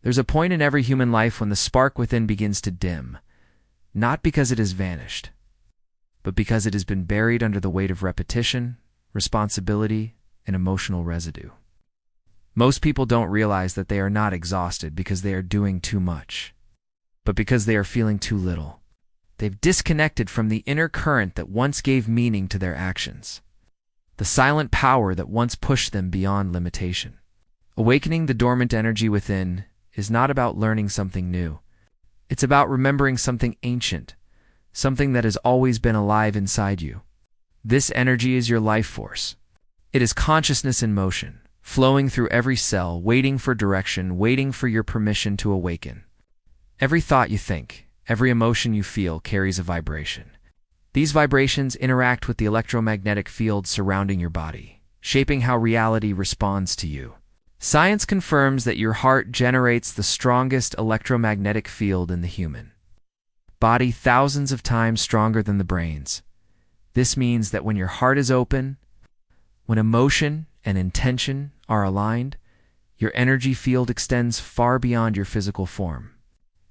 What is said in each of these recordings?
There's a point in every human life when the spark within begins to dim, not because it has vanished, but because it has been buried under the weight of repetition, responsibility, and emotional residue. Most people don't realize that they are not exhausted because they are doing too much, but because they are feeling too little. They've disconnected from the inner current that once gave meaning to their actions, the silent power that once pushed them beyond limitation. Awakening the dormant energy within is not about learning something new. It's about remembering something ancient, something that has always been alive inside you. This energy is your life force. It is consciousness in motion, flowing through every cell, waiting for direction, waiting for your permission to awaken. Every thought you think, every emotion you feel carries a vibration. These vibrations interact with the electromagnetic field surrounding your body, shaping how reality responds to you. Science confirms that your heart generates the strongest electromagnetic field in the human body, thousands of times stronger than the brain's. This means that when your heart is open, when emotion and intention are aligned, your energy field extends far beyond your physical form.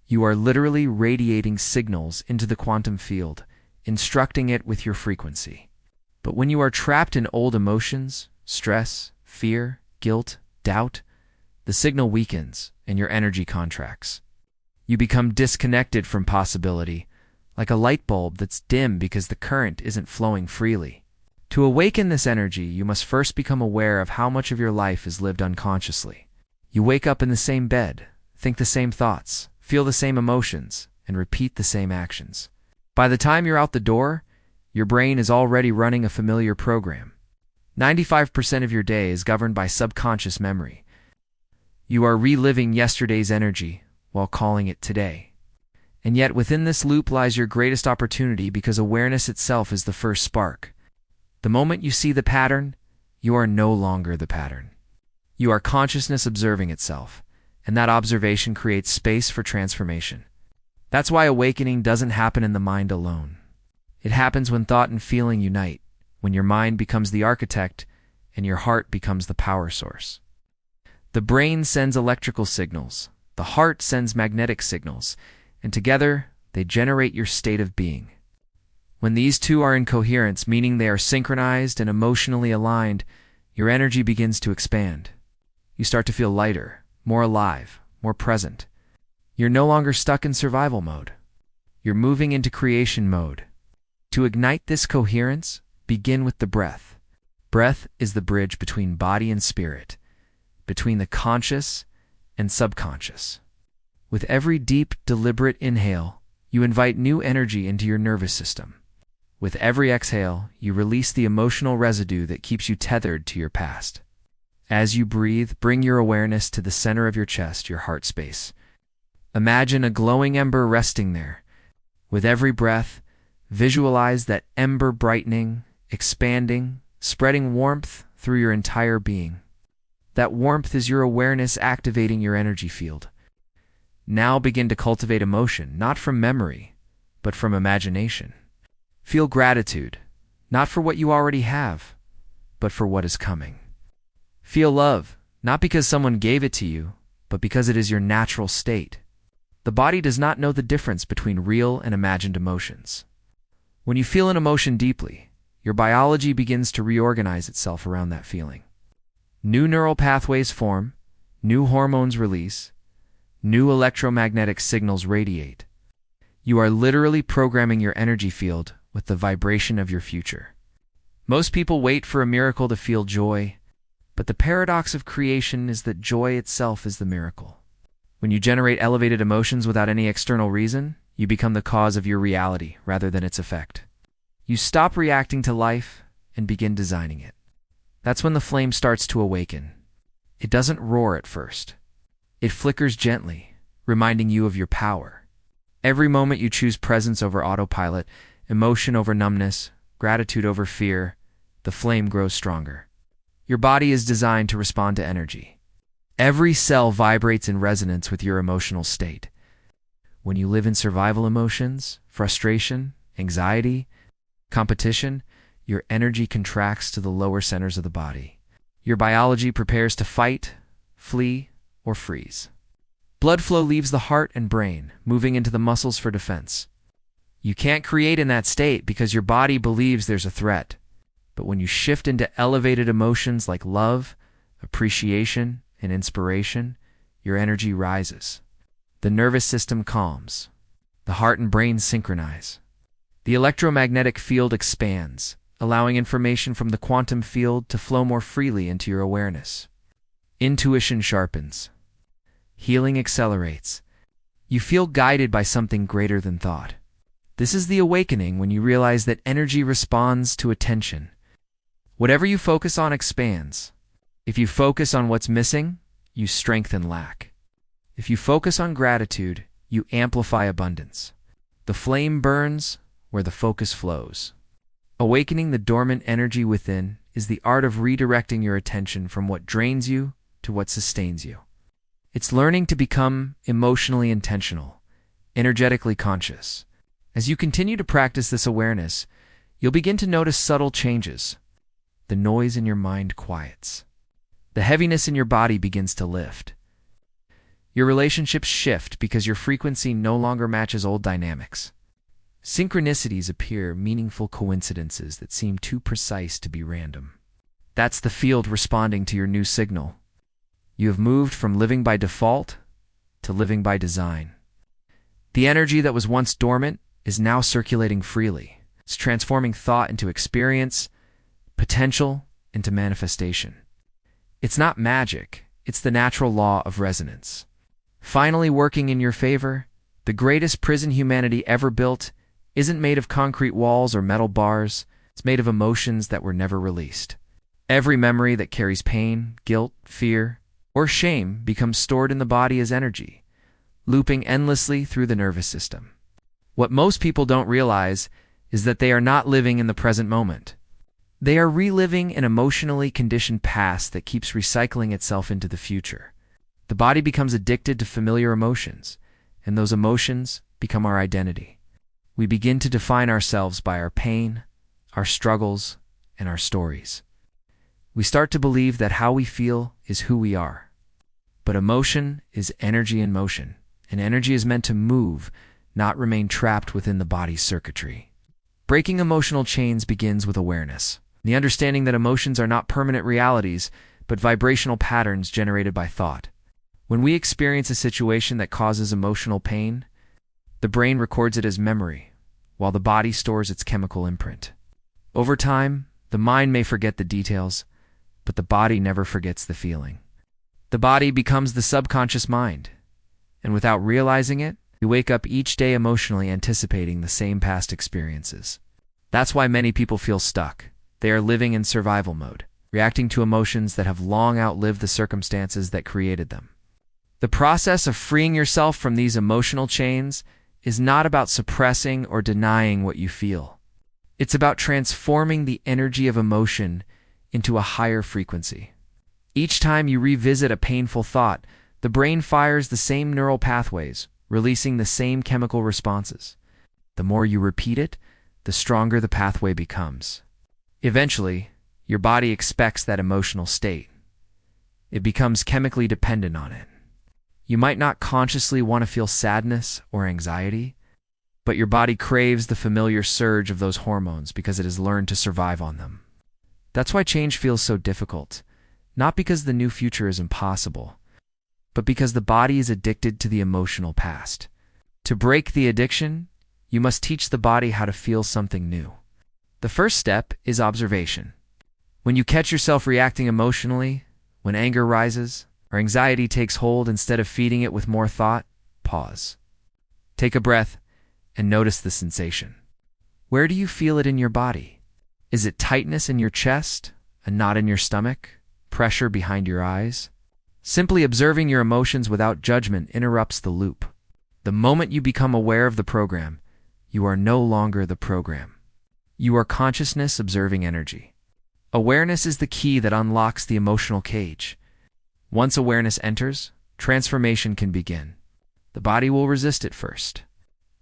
You are literally radiating signals into the quantum field, instructing it with your frequency. But when you are trapped in old emotions, stress, fear, guilt, doubt, the signal weakens and your energy contracts. You become disconnected from possibility, like a light bulb that's dim because the current isn't flowing freely. To awaken this energy, you must first become aware of how much of your life is lived unconsciously. You wake up in the same bed, think the same thoughts, feel the same emotions, and repeat the same actions. By the time you're out the door, your brain is already running a familiar program. 95% of your day is governed by subconscious memory. You are reliving yesterday's energy while calling it today. And yet within this loop lies your greatest opportunity, because awareness itself is the first spark. The moment you see the pattern, you are no longer the pattern. You are consciousness observing itself, and that observation creates space for transformation. That's why awakening doesn't happen in the mind alone. It happens when thought and feeling unite, when your mind becomes the architect and your heart becomes the power source. The brain sends electrical signals, the heart sends magnetic signals, and together they generate your state of being. When these two are in coherence, meaning they are synchronized and emotionally aligned, your energy begins to expand. You start to feel lighter, more alive, more present. You're no longer stuck in survival mode. You're moving into creation mode. To ignite this coherence, begin with the breath. Breath is the bridge between body and spirit, between the conscious and subconscious. With every deep, deliberate inhale, you invite new energy into your nervous system. With every exhale, you release the emotional residue that keeps you tethered to your past. As you breathe, bring your awareness to the center of your chest, your heart space. Imagine a glowing ember resting there. With every breath, visualize that ember brightening, expanding, spreading warmth through your entire being. That warmth is your awareness activating your energy field. Now begin to cultivate emotion, not from memory, but from imagination. Feel gratitude, not for what you already have, but for what is coming. Feel love, not because someone gave it to you, but because it is your natural state. The body does not know the difference between real and imagined emotions. When you feel an emotion deeply, your biology begins to reorganize itself around that feeling. New neural pathways form, new hormones release, new electromagnetic signals radiate. You are literally programming your energy field with the vibration of your future. Most people wait for a miracle to feel joy, but the paradox of creation is that joy itself is the miracle. When you generate elevated emotions without any external reason, you become the cause of your reality rather than its effect. You stop reacting to life and begin designing it. That's when the flame starts to awaken. It doesn't roar at first. It flickers gently, reminding you of your power. Every moment you choose presence over autopilot, emotion over numbness, gratitude over fear, the flame grows stronger. Your body is designed to respond to energy. Every cell vibrates in resonance with your emotional state. When you live in survival emotions, frustration, anxiety, competition, your energy contracts to the lower centers of the body. Your biology prepares to fight, flee, or freeze. Blood flow leaves the heart and brain, moving into the muscles for defense. You can't create in that state because your body believes there's a threat. But when you shift into elevated emotions like love, appreciation, and inspiration, your energy rises. The nervous system calms. The heart and brain synchronize. The electromagnetic field expands, allowing information from the quantum field to flow more freely into your awareness. Intuition sharpens. Healing accelerates. You feel guided by something greater than thought. This is the awakening when you realize that energy responds to attention. Whatever you focus on expands. If you focus on what's missing, you strengthen lack. If you focus on gratitude, you amplify abundance. The flame burns where the focus flows. Awakening the dormant energy within is the art of redirecting your attention from what drains you to what sustains you. It's learning to become emotionally intentional, energetically conscious. As you continue to practice this awareness, you'll begin to notice subtle changes. The noise in your mind quiets. The heaviness in your body begins to lift. Your relationships shift because your frequency no longer matches old dynamics. Synchronicities appear, meaningful coincidences that seem too precise to be random. That's the field responding to your new signal. You have moved from living by default to living by design. The energy that was once dormant is now circulating freely. It's transforming thought into experience, potential into manifestation. It's not magic, it's the natural law of resonance. Finally working in your favor, the greatest prison humanity ever built isn't made of concrete walls or metal bars, it's made of emotions that were never released. Every memory that carries pain, guilt, fear, or shame becomes stored in the body as energy, looping endlessly through the nervous system. What most people don't realize is that they are not living in the present moment. They are reliving an emotionally conditioned past that keeps recycling itself into the future. The body becomes addicted to familiar emotions, and those emotions become our identity. We begin to define ourselves by our pain, our struggles, and our stories. We start to believe that how we feel is who we are. But emotion is energy in motion, and energy is meant to move, not remain trapped within the body's circuitry. Breaking emotional chains begins with awareness. The understanding that emotions are not permanent realities, but vibrational patterns generated by thought. When we experience a situation that causes emotional pain, the brain records it as memory, while the body stores its chemical imprint. Over time, the mind may forget the details, but the body never forgets the feeling. The body becomes the subconscious mind, and without realizing it, we wake up each day emotionally anticipating the same past experiences. That's why many people feel stuck. They are living in survival mode, reacting to emotions that have long outlived the circumstances that created them. The process of freeing yourself from these emotional chains is not about suppressing or denying what you feel. It's about transforming the energy of emotion into a higher frequency. Each time you revisit a painful thought, the brain fires the same neural pathways, releasing the same chemical responses. The more you repeat it, the stronger the pathway becomes. Eventually, your body expects that emotional state. It becomes chemically dependent on it. You might not consciously want to feel sadness or anxiety, but your body craves the familiar surge of those hormones because it has learned to survive on them. That's why change feels so difficult, not because the new future is impossible, but because the body is addicted to the emotional past. To break the addiction, you must teach the body how to feel something new. The first step is observation. When you catch yourself reacting emotionally, when anger rises, or anxiety takes hold instead of feeding it with more thought, pause. Take a breath and notice the sensation. Where do you feel it in your body? Is it tightness in your chest, a knot in your stomach, pressure behind your eyes? Simply observing your emotions without judgment interrupts the loop. The moment you become aware of the program, you are no longer the program. You are consciousness observing energy. Awareness is the key that unlocks the emotional cage. Once awareness enters, transformation can begin. The body will resist it first.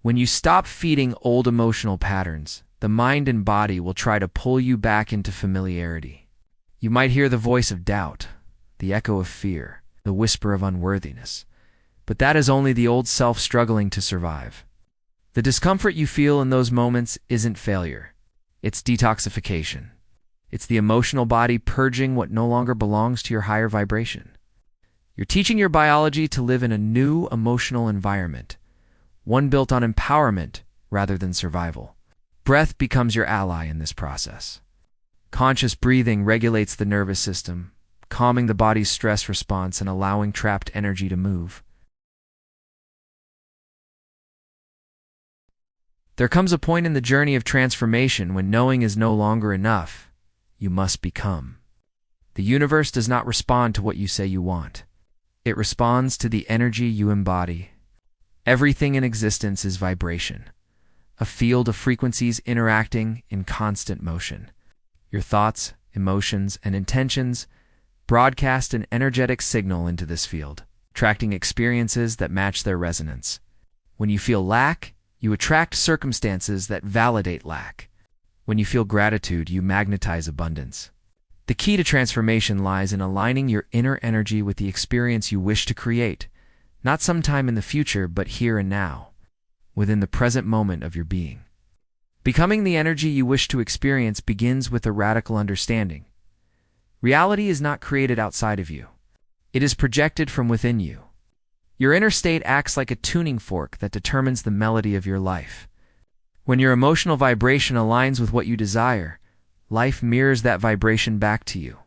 When you stop feeding old emotional patterns, the mind and body will try to pull you back into familiarity. You might hear the voice of doubt, the echo of fear, the whisper of unworthiness. But that is only the old self struggling to survive. The discomfort you feel in those moments isn't failure. It's detoxification. It's the emotional body purging what no longer belongs to your higher vibration. You're teaching your biology to live in a new emotional environment, one built on empowerment rather than survival. Breath becomes your ally in this process. Conscious breathing regulates the nervous system, calming the body's stress response and allowing trapped energy to move. There comes a point in the journey of transformation when knowing is no longer enough. You must become. The universe does not respond to what you say you want. It responds to the energy you embody. Everything in existence is vibration, a field of frequencies interacting in constant motion. Your thoughts, emotions, and intentions broadcast an energetic signal into this field, attracting experiences that match their resonance. When you feel lack, you attract circumstances that validate lack. When you feel gratitude, you magnetize abundance. The key to transformation lies in aligning your inner energy with the experience you wish to create, not sometime in the future, but here and now, within the present moment of your being. Becoming the energy you wish to experience begins with a radical understanding. Reality is not created outside of you. It is projected from within you. Your inner state acts like a tuning fork that determines the melody of your life. When your emotional vibration aligns with what you desire, life mirrors that vibration back to you.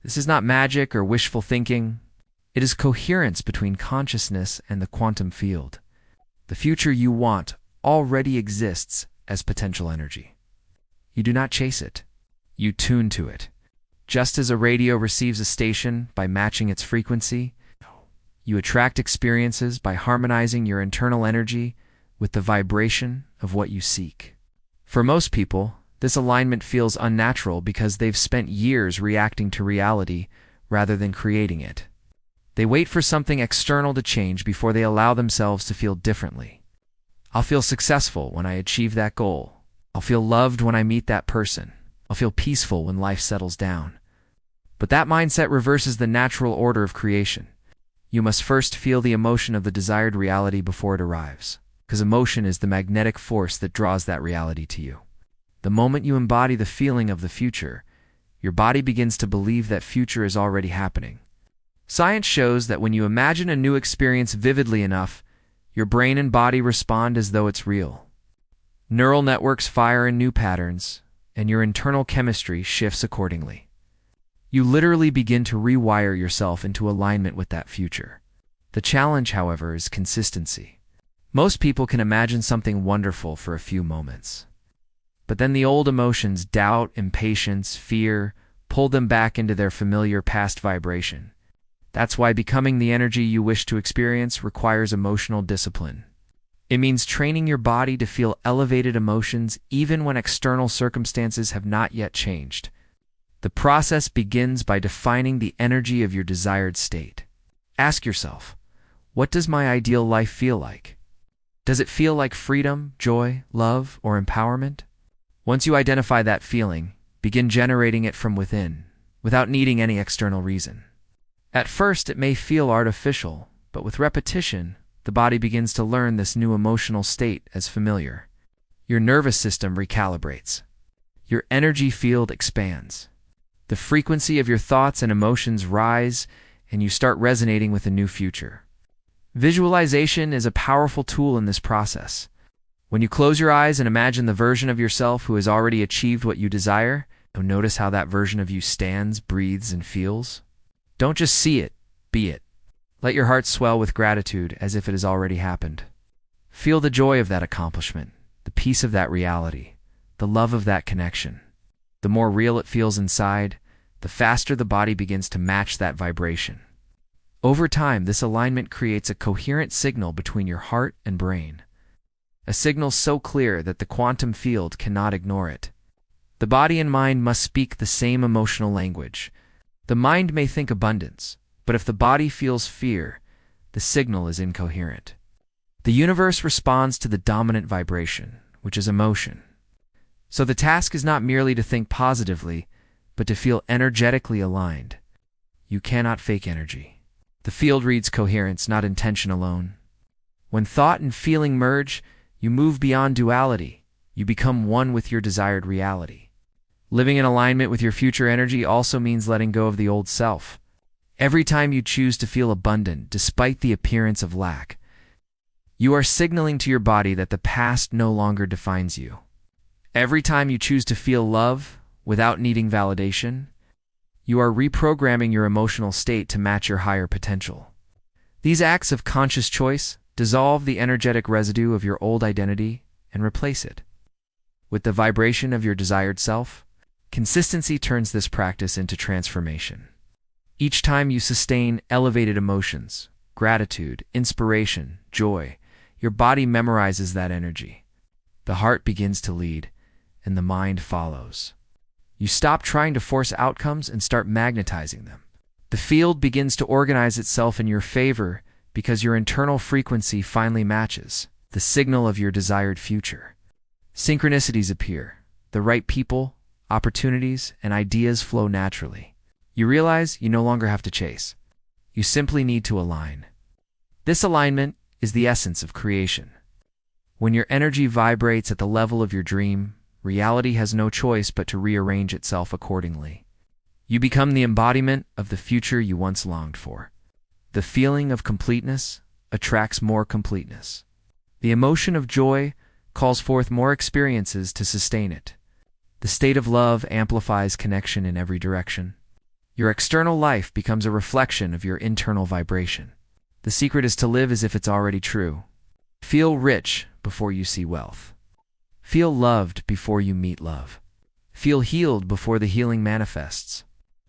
This is not magic or wishful thinking. It is coherence between consciousness and the quantum field. The future you want already exists as potential energy. You do not chase it. You tune to it. Just as a radio receives a station by matching its frequency, you attract experiences by harmonizing your internal energy with the vibration of what you seek. For most people, this alignment feels unnatural because they've spent years reacting to reality rather than creating it. They wait for something external to change before they allow themselves to feel differently. I'll feel successful when I achieve that goal. I'll feel loved when I meet that person. I'll feel peaceful when life settles down. But that mindset reverses the natural order of creation. You must first feel the emotion of the desired reality before it arrives, because emotion is the magnetic force that draws that reality to you. The moment you embody the feeling of the future, your body begins to believe that future is already happening. Science shows that when you imagine a new experience vividly enough, your brain and body respond as though it's real. Neural networks fire in new patterns, and your internal chemistry shifts accordingly. You literally begin to rewire yourself into alignment with that future. The challenge, however, is consistency. Most people can imagine something wonderful for a few moments. But then the old emotions, doubt, impatience, fear, pull them back into their familiar past vibration. That's why becoming the energy you wish to experience requires emotional discipline. It means training your body to feel elevated emotions even when external circumstances have not yet changed. The process begins by defining the energy of your desired state. Ask yourself, what does my ideal life feel like? Does it feel like freedom, joy, love, or empowerment? Once you identify that feeling, begin generating it from within, without needing any external reason. At first, it may feel artificial, but with repetition, the body begins to learn this new emotional state as familiar. Your nervous system recalibrates. Your energy field expands. The frequency of your thoughts and emotions rise, and you start resonating with a new future. Visualization is a powerful tool in this process. When you close your eyes and imagine the version of yourself who has already achieved what you desire, you'll notice how that version of you stands, breathes, and feels. Don't just see it, be it. Let your heart swell with gratitude as if it has already happened. Feel the joy of that accomplishment, the peace of that reality, the love of that connection. The more real it feels inside, the faster the body begins to match that vibration. Over time, this alignment creates a coherent signal between your heart and brain. A signal so clear that the quantum field cannot ignore it. The body and mind must speak the same emotional language. The mind may think abundance, but if the body feels fear, the signal is incoherent. The universe responds to the dominant vibration, which is emotion. So the task is not merely to think positively, but to feel energetically aligned. You cannot fake energy. The field reads coherence, not intention alone. When thought and feeling merge, you move beyond duality. You become one with your desired reality. Living in alignment with your future energy also means letting go of the old self. Every time you choose to feel abundant despite the appearance of lack, you are signaling to your body that the past no longer defines you. Every time you choose to feel love without needing validation, you are reprogramming your emotional state to match your higher potential. These acts of conscious choice dissolve the energetic residue of your old identity and replace it with the vibration of your desired self. Consistency turns this practice into transformation. Each time you sustain elevated emotions, gratitude, inspiration, joy, your body memorizes that energy. The heart begins to lead, and the mind follows. You stop trying to force outcomes and start magnetizing them. The field begins to organize itself in your favor because your internal frequency finally matches the signal of your desired future. Synchronicities appear. The right people, opportunities, and ideas flow naturally. You realize you no longer have to chase. You simply need to align. This alignment is the essence of creation. When your energy vibrates at the level of your dream, reality has no choice but to rearrange itself accordingly. You become the embodiment of the future you once longed for. The feeling of completeness attracts more completeness. The emotion of joy calls forth more experiences to sustain it. The state of love amplifies connection in every direction. Your external life becomes a reflection of your internal vibration. The secret is to live as if it's already true. Feel rich before you see wealth. Feel loved before you meet love. Feel healed before the healing manifests.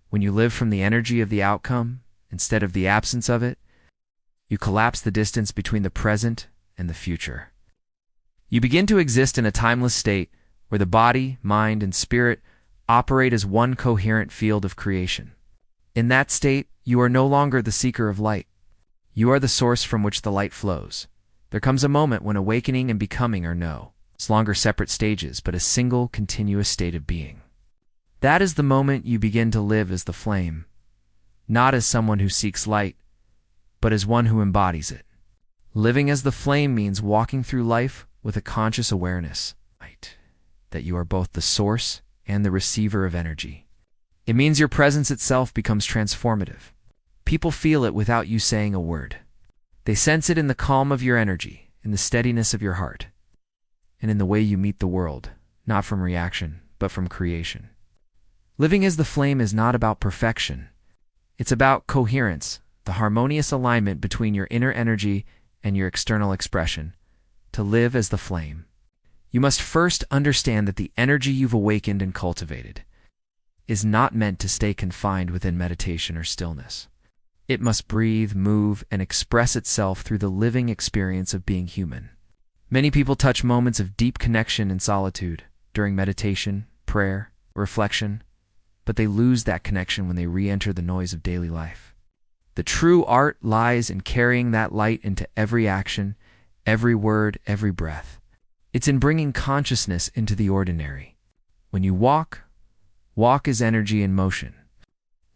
When you live from the energy of the outcome instead of the absence of it, you collapse the distance between the present and the future. You begin to exist in a timeless state where the body, mind, and spirit operate as one coherent field of creation. In that state, you are no longer the seeker of light. You are the source from which the light flows. There comes a moment when awakening and becoming are no longer separate stages, but a single, continuous state of being. That is the moment you begin to live as the flame, not as someone who seeks light, but as one who embodies it. Living as the flame means walking through life with a conscious awareness that you are both the source and the receiver of energy. It means your presence itself becomes transformative. People feel it without you saying a word. They sense it in the calm of your energy, in the steadiness of your heart, and in the way you meet the world, not from reaction, but from creation. Living as the flame is not about perfection. It's about coherence, the harmonious alignment between your inner energy and your external expression. To live as the flame, you must first understand that the energy you've awakened and cultivated is not meant to stay confined within meditation or stillness. It must breathe, move, and express itself through the living experience of being human. Many people touch moments of deep connection in solitude during meditation, prayer, reflection, but they lose that connection when they re-enter the noise of daily life. The true art lies in carrying that light into every action, every word, every breath. It's in bringing consciousness into the ordinary. When you walk as energy in motion.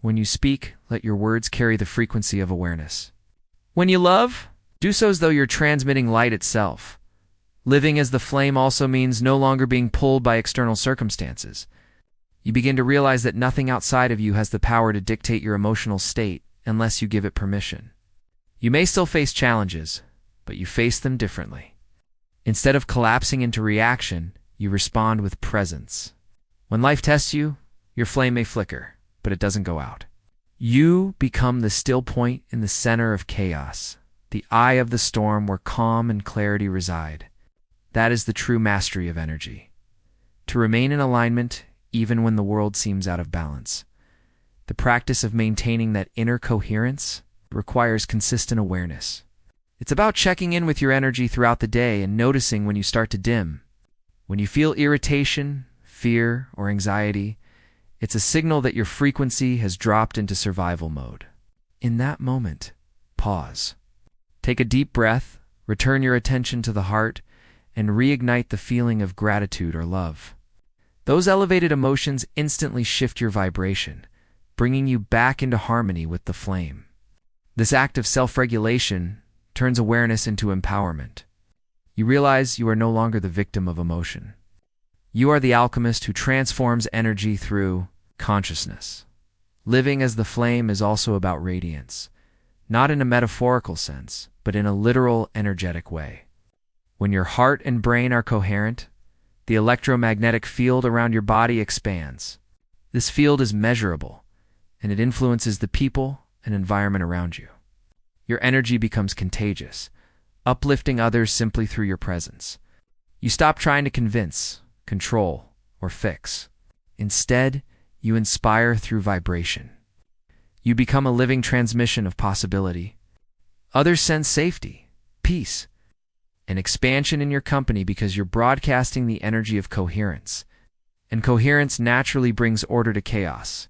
When you speak, let your words carry the frequency of awareness. When you love, do so as though you're transmitting light itself. Living as the flame also means no longer being pulled by external circumstances. You begin to realize that nothing outside of you has the power to dictate your emotional state unless you give it permission. You may still face challenges, but you face them differently. Instead of collapsing into reaction, you respond with presence. When life tests you, your flame may flicker, but it doesn't go out. You become the still point in the center of chaos, the eye of the storm where calm and clarity reside. That is the true mastery of energy. To remain in alignment even when the world seems out of balance. The practice of maintaining that inner coherence requires consistent awareness. It's about checking in with your energy throughout the day and noticing when you start to dim. When you feel irritation, fear, or anxiety, it's a signal that your frequency has dropped into survival mode. In that moment, pause. Take a deep breath, return your attention to the heart, and reignite the feeling of gratitude or love. Those elevated emotions instantly shift your vibration, bringing you back into harmony with the flame. This act of self-regulation turns awareness into empowerment. You realize you are no longer the victim of emotion. You are the alchemist who transforms energy through consciousness. Living as the flame is also about radiance, not in a metaphorical sense, but in a literal, energetic way. When your heart and brain are coherent, the electromagnetic field around your body expands. This field is measurable, and it influences the people and environment around you. Your energy becomes contagious, uplifting others simply through your presence. You stop trying to convince, control, or fix. Instead, you inspire through vibration. You become a living transmission of possibility. Others sense safety, peace, and expansion in your company because you're broadcasting the energy of coherence. And coherence naturally brings order to chaos.